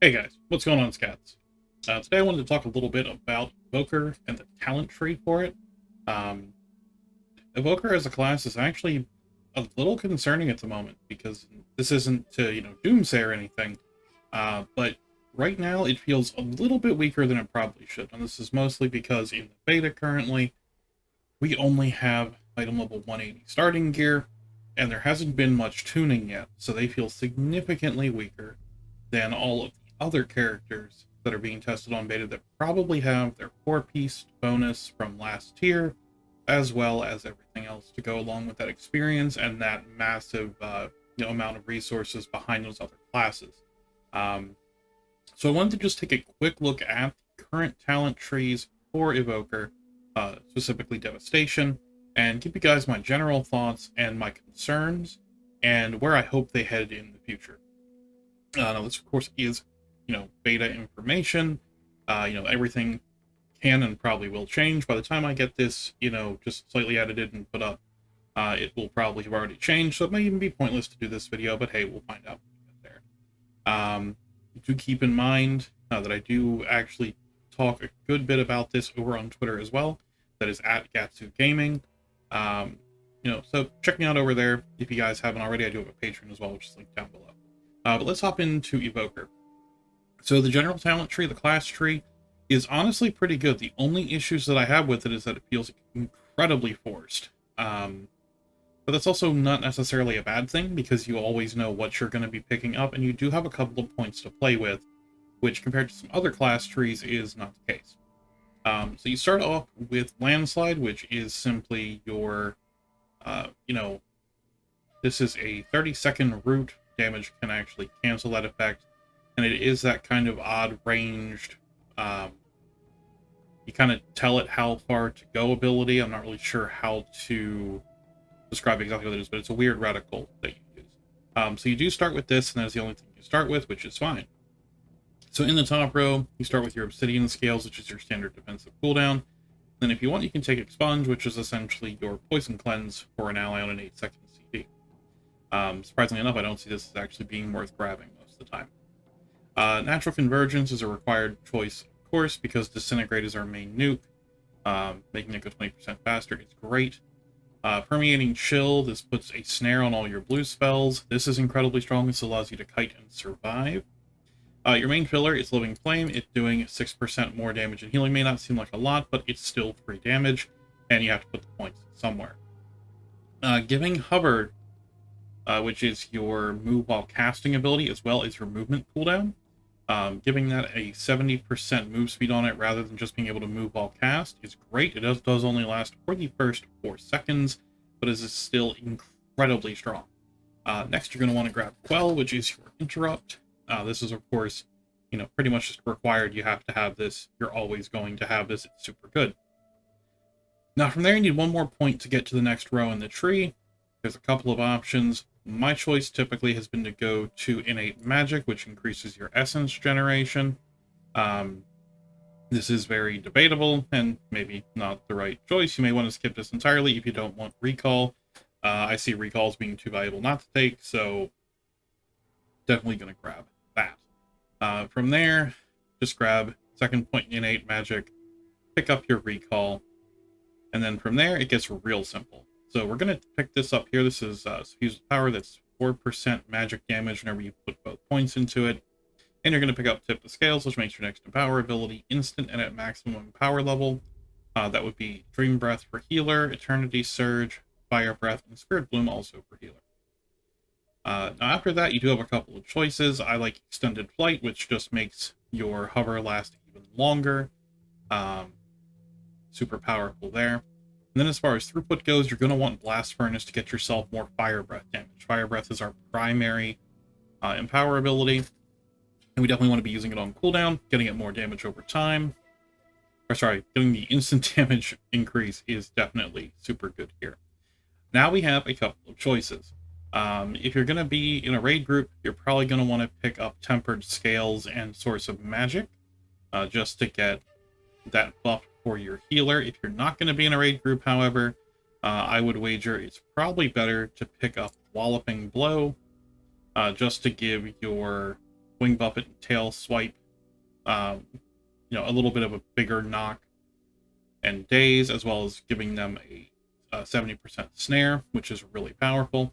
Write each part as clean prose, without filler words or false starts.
Hey guys, what's going on, Scats? Today I wanted to talk a little bit about Evoker and the talent tree for it. Um, Evoker as a class is actually a little concerning at the moment because this isn't to, doomsay or anything, but right now it feels a little bit weaker than it probably should. And this is mostly because in the beta currently, we only have item level 180 starting gear, and there hasn't been much tuning yet, so they feel significantly weaker than all of the other characters that are being tested on beta that probably have their core piece bonus from last tier, as well as everything else to go along with that experience and that massive amount of resources behind those other classes. Um, so I wanted to just take a quick look at the current talent trees for Evoker, specifically Devastation, and give you guys my general thoughts and my concerns and where I hope they head in the future. Now this of course is, beta information. Everything can and probably will change. By the time I get this, just slightly edited and put up, it will probably have already changed, so it may even be pointless to do this video, but hey, we'll find out when we get there. Do keep in mind that I do actually talk a good bit about this over on Twitter as well. That is at Gatsu Gaming. So check me out over there if you guys haven't already. I do have a Patreon as well, which is linked down below. But let's hop into Evoker. So the general talent tree, the class tree, is honestly pretty good. The only issues that I have with it is that it feels incredibly forced. But that's also not necessarily a bad thing, because you always know what you're going to be picking up, and you do have a couple of points to play with, which compared to some other class trees is not the case. So you start off with Landslide, which is simply your, this is a 30-second route. Damage can actually cancel that effect, and it is that kind of odd ranged, you kind of tell it how far to go ability. I'm not really sure how to describe exactly what it is, but it's a weird reticle that you use. So you do start with this, and that is the only thing you start with, which is fine. So in the top row, you start with your Obsidian Scales, which is your standard defensive cooldown. Then if you want, you can take Expunge, which is essentially your Poison Cleanse for an ally on an 8-second CD. Surprisingly enough, I don't see this as actually being worth grabbing most of the time. Natural Convergence is a required choice, of course, because Disintegrate is our main nuke, making it go 20% faster. It's great. Permeating Chill, this puts a snare on all your blue spells. This is incredibly strong. This allows you to kite and survive. Your main filler is Living Flame. It's doing 6% more damage and healing. May not seem like a lot, but it's still free damage, and you have to put the points somewhere. Giving Hover, which is your move while casting ability, as well as your movement cooldown. Giving that a 70% move speed on it rather than just being able to move while cast is great. It does only last for the first 4 seconds, but is still incredibly strong. Next, you're going to want to grab Quell, which is your interrupt. This is, of course, pretty much just required. You have to have this. You're always going to have this. It's super good. Now, from there, you need one more point to get to the next row in the tree. There's a couple of options. My choice typically has been to go to Innate Magic, which increases your essence generation. This is very debatable and maybe not the right choice. You may want to skip this entirely if you don't want recall. I see recalls being too valuable not to take, so definitely going to grab that. From there, just grab second point in Innate Magic, pick up your recall, and then from there it gets real simple. So we're going to pick this up here. This is Suffused Power. That's 4% magic damage whenever you put both points into it. And you're going to pick up Tip the Scales, which makes your next Empower ability instant and at maximum power level. That would be Dream Breath for healer, Eternity Surge, Fire Breath, and Spirit Bloom also for healer. Now after that, you do have a couple of choices. I like Extended Flight, which just makes your hover last even longer. Super powerful there. And then as far as throughput goes, you're going to want Blast Furnace to get yourself more Fire Breath damage. Fire Breath is our primary Empower ability, and we definitely want to be using it on cooldown, getting it more damage over time. Or sorry, getting the instant damage increase is definitely super good here. Now we have a couple of choices. If you're going to be in a raid group, you're probably going to want to pick up Tempered Scales and Source of Magic, just to get that buff for your healer. If you're not going to be in a raid group, however, I would wager it's probably better to pick up Walloping Blow, just to give your wing buffet and tail swipe, you know, a little bit of a bigger knock and daze, as well as giving them a 70% snare, which is really powerful.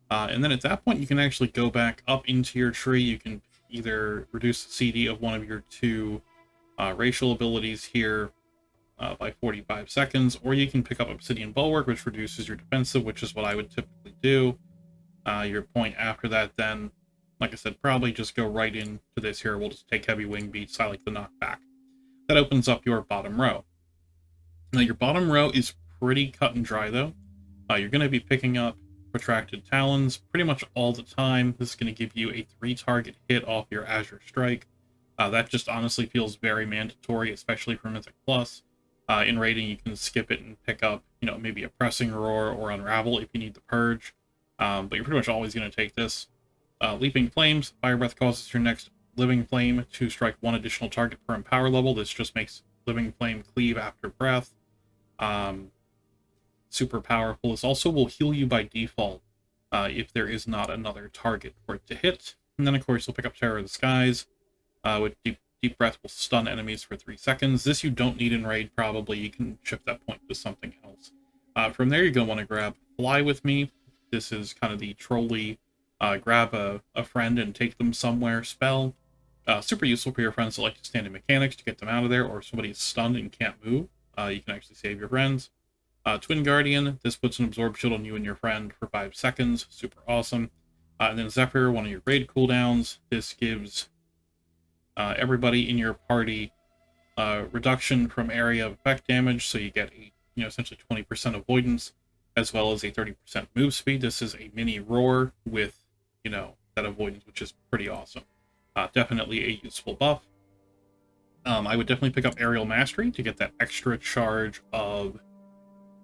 And then at that point, you can actually go back up into your tree. You can either reduce the CD of one of your two racial abilities here by 45 seconds, or you can pick up Obsidian Bulwark, which reduces your defensive, which is what I would typically do. Your point after that, then, like I said, probably just go right into this here. We'll just take heavy wing beats. I like the knockback. That opens up your bottom row. Now, your bottom row is pretty cut and dry, though. You're going to be picking up Protracted Talons pretty much all the time. This is going to give you a 3-target hit off your Azure Strike. That just honestly feels very mandatory, especially for Mythic Plus. In raiding, you can skip it and pick up, you know, maybe a Pressing Roar or Unravel if you need the Purge. But you're pretty much always going to take this. Leaping Flames. Fire Breath causes your next Living Flame to strike 1 additional target per empower level. This just makes Living Flame cleave after breath. Super powerful. This also will heal you by default if there is not another target for it to hit. And then, of course, you'll pick up Terror of the Skies, which Deep Breath will stun enemies for 3 seconds. This you don't need in raid, probably. You can shift that point to something else. From there, you're going to want to grab Fly With Me. This is kind of the trolley grab a friend and take them somewhere spell. Super useful for your friends that like to stand in mechanics to get them out of there, or if somebody is stunned and can't move. You can actually save your friends. Twin Guardian, this puts an Absorb Shield on you and your friend for 5 seconds. Super awesome. And then Zephyr, one of your raid cooldowns. This gives everybody in your party reduction from area of effect damage, so you get a, you know, essentially 20% avoidance, as well as a 30% move speed. This is a mini roar with, you know, that avoidance, which is pretty awesome. Definitely a useful buff. I would definitely pick up Aerial Mastery to get that extra charge of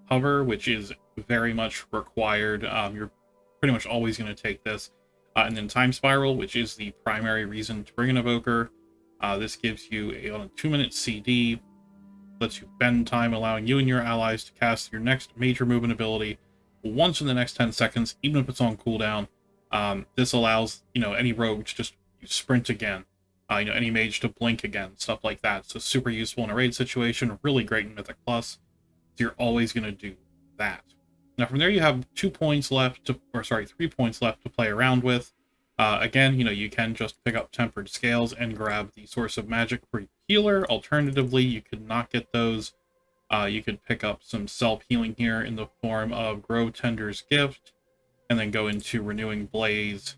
hover, which is very much required. You're pretty much always going to take this. And then Time Spiral, which is the primary reason to bring an Evoker. This gives you on a 2-minute CD, lets you bend time, allowing you and your allies to cast your next major movement ability once in the next 10 seconds, even if it's on cooldown. This allows, you know, any rogue to just sprint again, you know, any mage to blink again, stuff like that. So super useful in a raid situation, really great in Mythic Plus. So you're always going to do that. Now from there you have 3 points left to play around with. Again, you know, you can just pick up Tempered Scales and grab the Source of Magic for your healer. Alternatively, you could not get those. You could pick up some self-healing here in the form of Grove Tender's Gift, and then go into Renewing Blaze,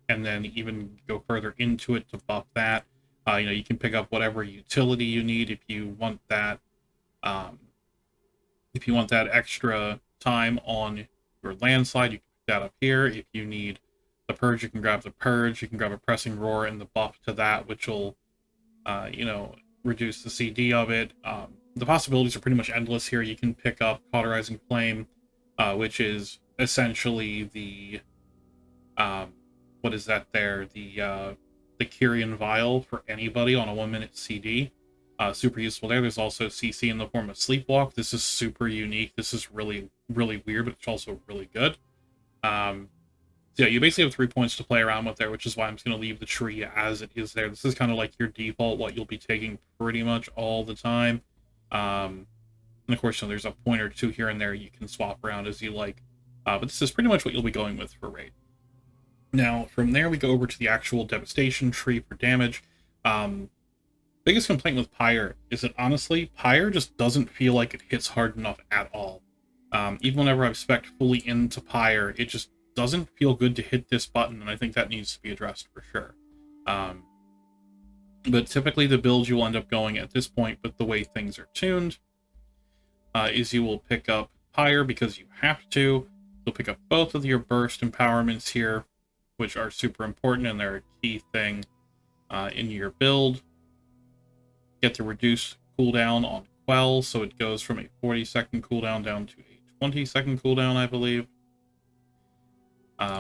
and then even go further into it to buff that. You know, you can pick up whatever utility you need if you want that. If you want that extra time on your landslide, you can pick that up here. If you need the Purge, you can grab the Purge. You can grab a Pressing Roar and the buff to that, which will, you know, reduce the CD of it. The possibilities are pretty much endless here. You can pick up Cauterizing Flame, which is essentially the, what is that there? The Kyrian Vial for anybody on a 1-minute CD. Super useful there. There's also CC in the form of Sleepwalk. This is super unique. This is really, really weird, but it's also really good. So yeah, you basically have 3 points to play around with there, which is why I'm just going to leave the tree as it is there. This is kind of like your default, what you'll be taking pretty much all the time. And of course, you know, there's a point or two here and there you can swap around as you like. But this is pretty much what you'll be going with for raid. Now, from there, we go over to the actual Devastation tree for damage. Biggest complaint with Pyre is that, honestly, Pyre just doesn't feel like it hits hard enough at all. Even whenever I've spec'd fully into Pyre, it just doesn't feel good to hit this button, and I think that needs to be addressed for sure. But typically the build you will end up going at this point with the way things are tuned is you will pick up Pyre because you have to. You'll pick up both of your burst empowerments here, which are super important, and they're a key thing in your build. Get the reduced cooldown on Quell, so it goes from a 40-second cooldown down to a 20-second cooldown, I believe,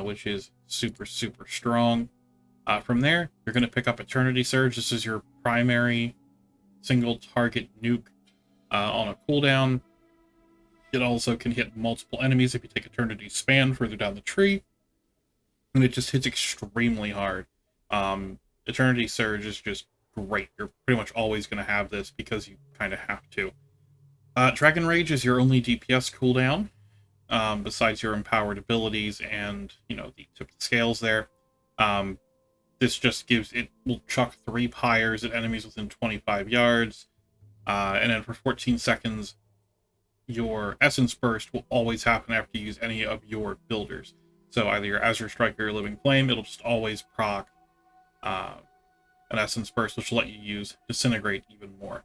which is super, super strong. From there, you're going to pick up Eternity Surge. This is your primary single-target nuke on a cooldown. It also can hit multiple enemies if you take Eternity Span further down the tree, and it just hits extremely hard. Eternity Surge is just great. You're pretty much always going to have this because you kind of have to. Dragon Rage is your only DPS cooldown, besides your empowered abilities and, you know, the tip of the scales there. This just gives, it will chuck 3 pyres at enemies within 25 yards, and then for 14 seconds, your Essence Burst will always happen after you use any of your builders. So either your Azure Strike or your Living Flame, it'll just always proc an Essence Burst, which will let you use Disintegrate even more.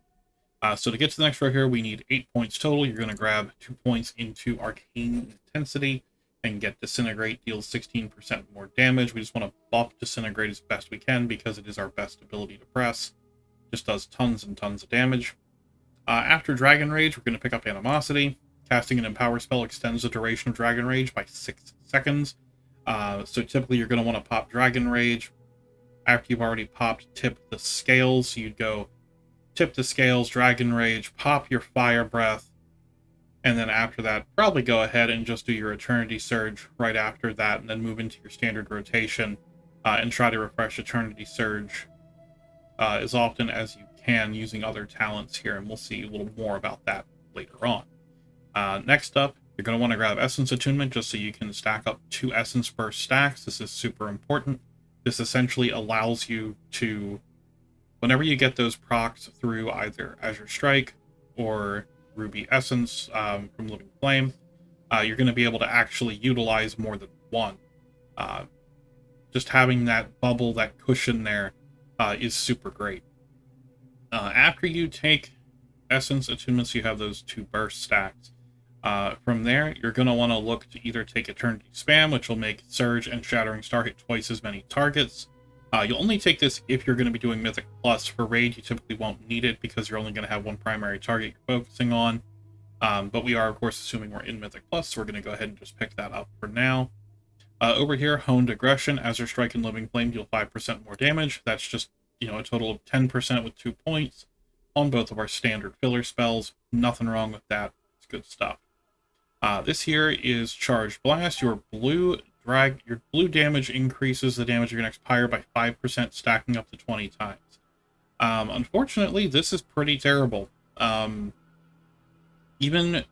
So to get to the next row here, we need 8 points total. You're going to grab 2 points into Arcane Intensity and get Disintegrate, deals 16% more damage. We just want to buff Disintegrate as best we can because it is our best ability to press. Just does tons and tons of damage. After Dragon Rage, we're going to pick up Animosity. Casting an Empower spell extends the duration of Dragon Rage by 6 seconds. So typically you're going to want to pop Dragon Rage. After you've already popped Tip the Scales, so you'd go Tip the Scales, Dragon Rage, pop your Fire Breath, and then after that, probably go ahead and just do your Eternity Surge right after that, and then move into your standard rotation and try to refresh Eternity Surge as often as you can using other talents here, and we'll see a little more about that later on. Next up, you're going to want to grab Essence Attunement just so you can stack up 2 Essence Burst stacks. This is super important. This essentially allows you to, whenever you get those procs through either Azure Strike or Ruby Essence from Living Flame, you're going to be able to actually utilize more than one. Just having that bubble, that cushion there, is super great. After you take Essence Attunements, you have those 2 burst stacks. From there, you're going to want to look to either take Eternity Spam, which will make Surge and Shattering Star hit twice as many targets. You'll only take this if you're going to be doing Mythic Plus. For Raid, you typically won't need it because you're only going to have one primary target you're focusing on. But we are, of course, assuming we're in Mythic Plus, so we're going to go ahead and just pick that up for now. Over here, Honed Aggression, Azure Strike and Living Flame deal 5% more damage. That's just, you know, a total of 10% with 2 points on both of our standard filler spells. Nothing wrong with that. It's good stuff. This here is Charged Blast. Your blue damage increases the damage of your next pyre by 5%, stacking up to 20 times. Unfortunately, this is pretty terrible. Even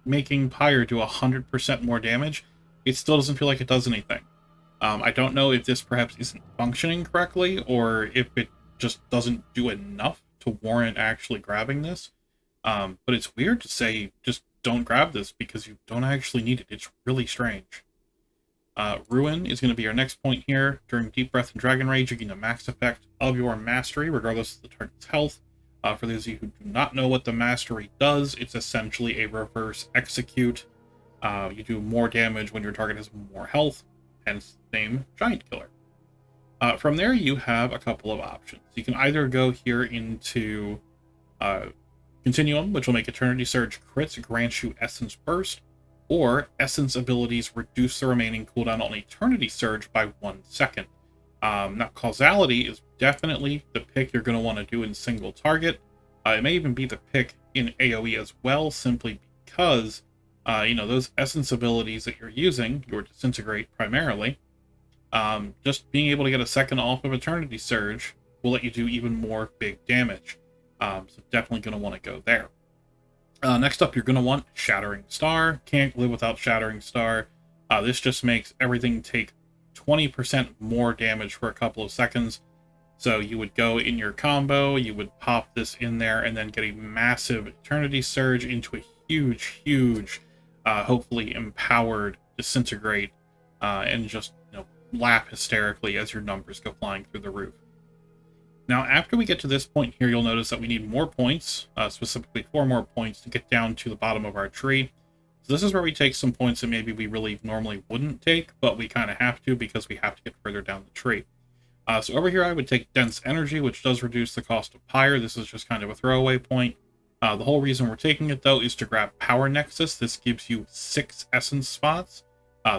making pyre do 100% more damage, it still doesn't feel like it does anything. I don't know if this perhaps isn't functioning correctly, or if it just doesn't do enough to warrant actually grabbing this. But it's weird to say just don't grab this because you don't actually need it. It's really strange. Ruin is going to be our next point here. During Deep Breath and Dragon Rage, you gain a max effect of your Mastery, regardless of the target's health. For those of you who do not know what the Mastery does, it's essentially a reverse execute. You do more damage when your target has more health, hence the name Giant Killer. From there, you have a couple of options. You can either go here into Continuum, which will make Eternity Surge crits, grant you Essence Burst, or Essence abilities reduce the remaining cooldown on Eternity Surge by 1 second. Now, Causality is definitely the pick you're going to want to do in single target. It may even be the pick in AoE as well, simply because, those Essence abilities that you're using, your Disintegrate primarily, just being able to get a second off of Eternity Surge will let you do even more big damage. So definitely going to want to go there. Next up, you're going to want Shattering Star. Can't live without Shattering Star. This just makes everything take 20% more damage for a couple of seconds. So you would go in your combo, you would pop this in there, and then get a massive Eternity Surge into a huge, hopefully empowered Disintegrate, and just laugh hysterically as your numbers go flying through the roof. Now, after we get to this point here, you'll notice that we need more points, specifically 4 more points, to get down to the bottom of our tree. So this is where we take some points that maybe we really normally wouldn't take, but we kind of have to because we have to get further down the tree. So over here, I would take Dense Energy, which does reduce the cost of Pyre. This is just kind of a throwaway point. The whole reason we're taking it, though, is to grab Power Nexus. This gives you 6 Essence spots.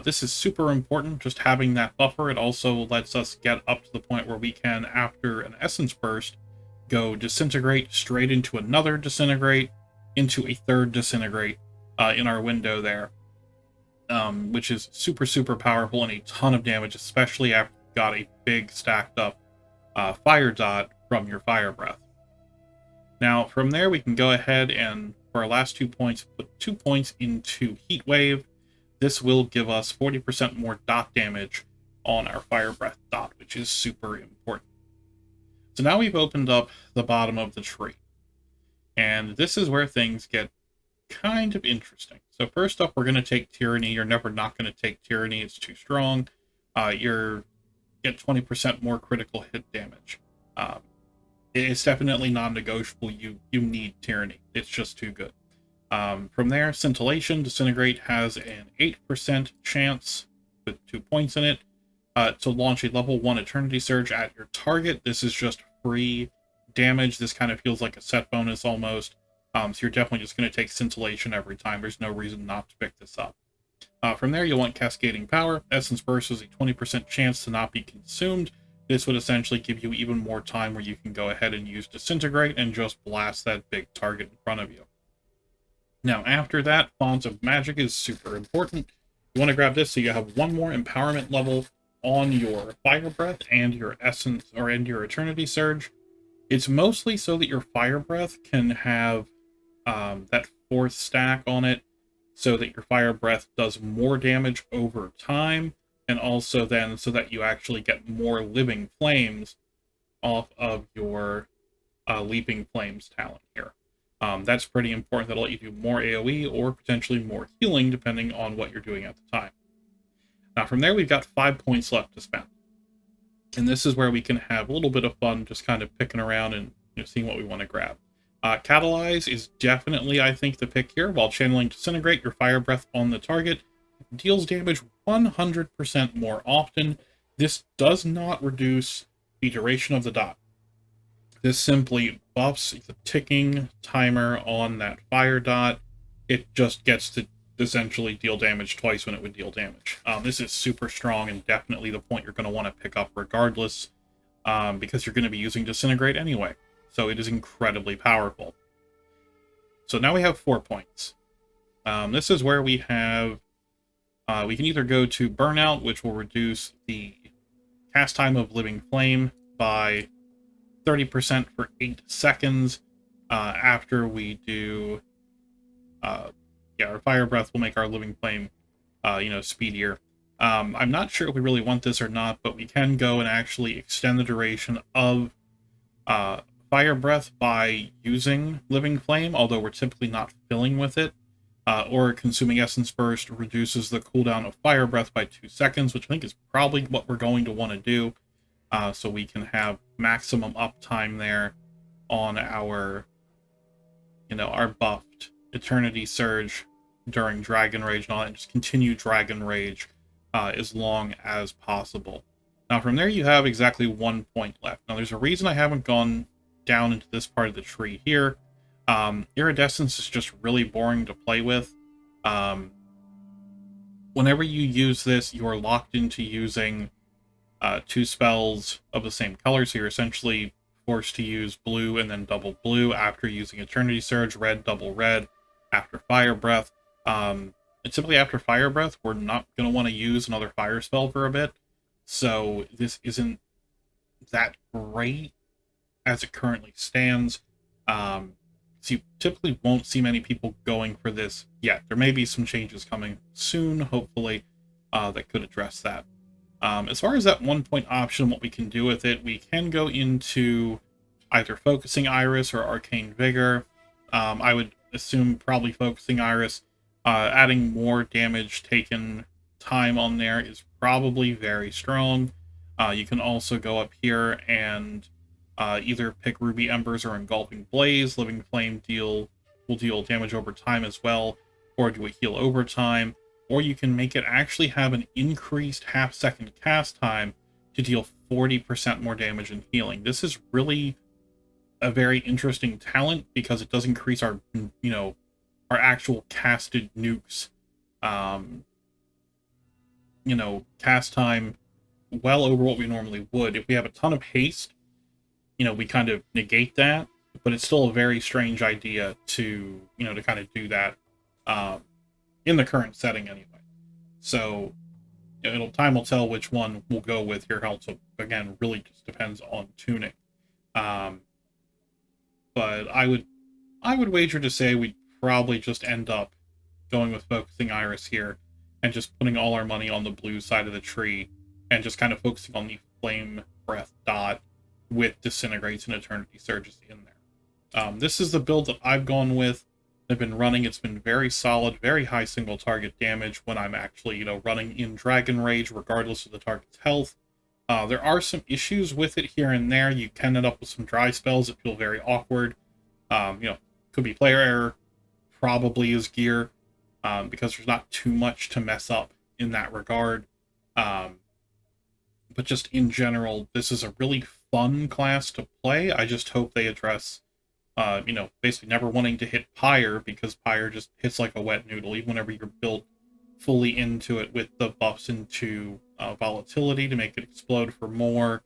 This is super important, just having that buffer. It also lets us get up to the point where we can, after an Essence Burst, go Disintegrate straight into another Disintegrate, into a third Disintegrate in our window there, which is super powerful and a ton of damage, especially after got a big stacked up fire dot from your fire breath. Now, from there, we can go ahead and, for our last 2 points, put 2 points into Heat Wave. This will give us 40% more dot damage on our fire breath dot, which is super important. So now we've opened up the bottom of the tree. And this is where things get kind of interesting. So first up, we're going to take Tyranny. You're never not going to take Tyranny. It's too strong. You're get 20% more critical hit damage. It's definitely non-negotiable. You need Tyranny. It's just too good. From there, Scintillation, Disintegrate has an 8% chance with 2 points in it to launch a level 1 Eternity Surge at your target. This is just free damage. This kind of feels like a set bonus almost. So you're definitely just going to take Scintillation every time. There's no reason not to pick this up. From there, you'll want Cascading Power. Essence Burst is a 20% chance to not be consumed. This would essentially give you even more time where you can go ahead and use Disintegrate and just blast that big target in front of you. Now, after that, Font of Magic is super important. You want to grab this so you have one more empowerment level on your Fire Breath and your Essence, and your Eternity Surge. It's mostly so that your Fire Breath can have that 4th stack on it, so that your Fire Breath does more damage over time, and also then so that you actually get more Living Flames off of your Leaping Flames talent here. That's pretty important. That'll let you do more AoE or potentially more healing, depending on what you're doing at the time. Now, from there, we've got 5 points left to spend. And this is where we can have a little bit of fun, just kind of picking around and seeing what we want to grab. Catalyze is definitely, I think, the pick here. While channeling Disintegrate, your Fire Breath on the target deals damage 100% more often. This does not reduce the duration of the dot. This simply buffs the ticking timer on that fire dot. It just gets to essentially deal damage twice when it would deal damage. This is super strong and definitely the point you're going to want to pick up regardless, because you're going to be using Disintegrate anyway. So it is incredibly powerful. So now we have 4 points. This is where we have, we can either go to Burnout, which will reduce the cast time of Living Flame by 30% for 8 seconds. After we do, our Fire Breath will make our Living Flame, speedier. I'm not sure if we really want this or not, but we can go and actually extend the duration of Fire Breath by using Living Flame, although we're typically not filling with it. Or consuming Essence Burst reduces the cooldown of Fire Breath by 2 seconds, which I think is probably what we're going to want to do. So we can have maximum uptime there on our, our buffed Eternity Surge during Dragon Rage and all that, and just continue Dragon Rage as long as possible. Now from there you have exactly 1 point left. Now there's a reason I haven't gone down into this part of the tree here. Iridescence is just really boring to play with. Whenever you use this, you're locked into using 2 spells of the same color, so you're essentially forced to use blue and then double blue after using Eternity Surge, red, double red after Fire Breath. And simply after Fire Breath, we're not going to want to use another fire spell for a bit, so this isn't that great as it currently stands. So you typically won't see many people going for this yet. There may be some changes coming soon, hopefully, that could address that. As far as that 1 point option, what we can do with it, we can go into either Focusing Iris or Arcane Vigor. I would assume probably Focusing Iris. Adding more damage taken time on there is probably very strong. You can also go up here and either pick Ruby Embers or Engulfing Blaze. Living Flame will deal damage over time as well, or do a heal over time. Or you can make it actually have an increased half-second cast time to deal 40% more damage and healing. This is really a very interesting talent because it does increase our, our actual casted nukes, cast time well over what we normally would. If we have a ton of haste, we kind of negate that, but it's still a very strange idea to, to kind of do that in the current setting anyway. So time will tell which one we'll go with here. Also, again, really just depends on tuning. But I would wager to say we'd probably just end up going with Focusing Iris here and just putting all our money on the blue side of the tree and just kind of focusing on the Flame Breath dot with Disintegrates and Eternity Surges in there. This is the build that I've gone with. I've been running. It's been very solid, very high single target damage when I'm actually, running in Dragon Rage, regardless of the target's health. There are some issues with it here and there. You can end up with some dry spells that feel very awkward. Could be player error, probably is gear, because there's not too much to mess up in that regard. But just in general, this is a really fun class to play. I just hope they address, basically never wanting to hit Pyre, because Pyre just hits like a wet noodle, even whenever you're built fully into it with the buffs into volatility to make it explode for more,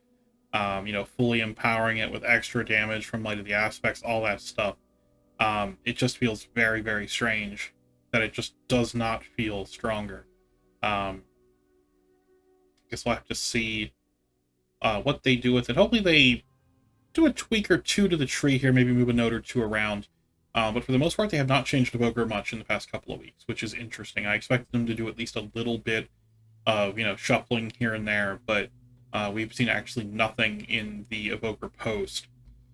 fully empowering it with extra damage from Light of the Aspects, all that stuff. It just feels very, very strange that it just does not feel stronger. I guess we'll have to see what they do with it. Hopefully they do a tweak or two to the tree here, maybe move a node or two around. But for the most part, they have not changed Evoker much in the past couple of weeks, which is interesting. I expected them to do at least a little bit of, shuffling here and there, but we've seen actually nothing in the Evoker post.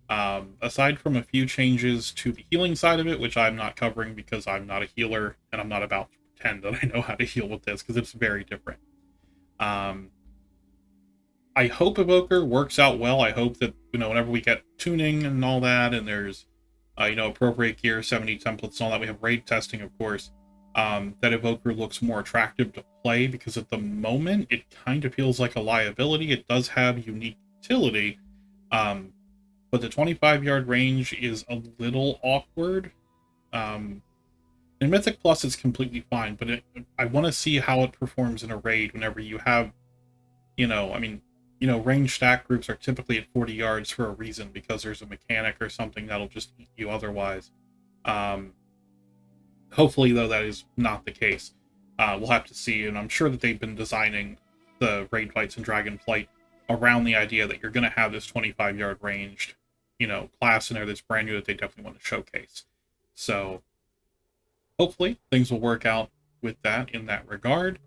Aside from a few changes to the healing side of it, which I'm not covering because I'm not a healer, and I'm not about to pretend that I know how to heal with this, because it's very different. I hope Evoker works out well. I hope that, whenever we get tuning and all that, and there's, appropriate gear, 70 templates and all that, we have raid testing, of course, that Evoker looks more attractive to play, because at the moment, it kind of feels like a liability. It does have unique utility, but the 25-yard range is a little awkward. In Mythic Plus, it's completely fine, but I want to see how it performs in a raid whenever you have, range stack groups are typically at 40 yards for a reason, because there's a mechanic or something that'll just eat you otherwise. Hopefully, though, that is not the case. We'll have to see, and I'm sure that they've been designing the raid fights in Dragonflight around the idea that you're going to have this 25-yard ranged, class in there that's brand new that they definitely want to showcase. So, hopefully, things will work out with that in that regard.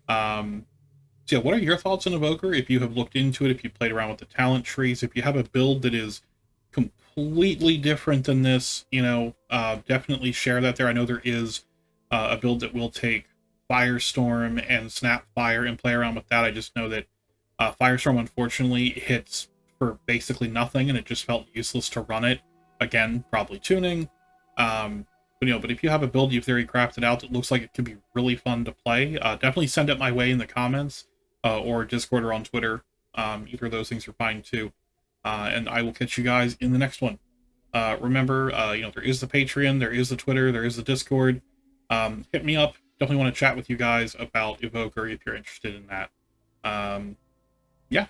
So yeah, what are your thoughts on Evoker? If you have looked into it, if you played around with the talent trees, if you have a build that is completely different than this, definitely share that there. I know there is a build that will take Firestorm and Snapfire and play around with that. I just know that Firestorm, unfortunately, hits for basically nothing, and it just felt useless to run it. Again, probably tuning. But if you have a build you've theory crafted out that looks like it could be really fun to play, definitely send it my way in the comments, or Discord or on Twitter. Either of those things are fine too. And I will catch you guys in the next one. Remember, there is the Patreon, there is the Twitter, there is the Discord. Hit me up. Definitely want to chat with you guys about Evoker if you're interested in that. Yeah,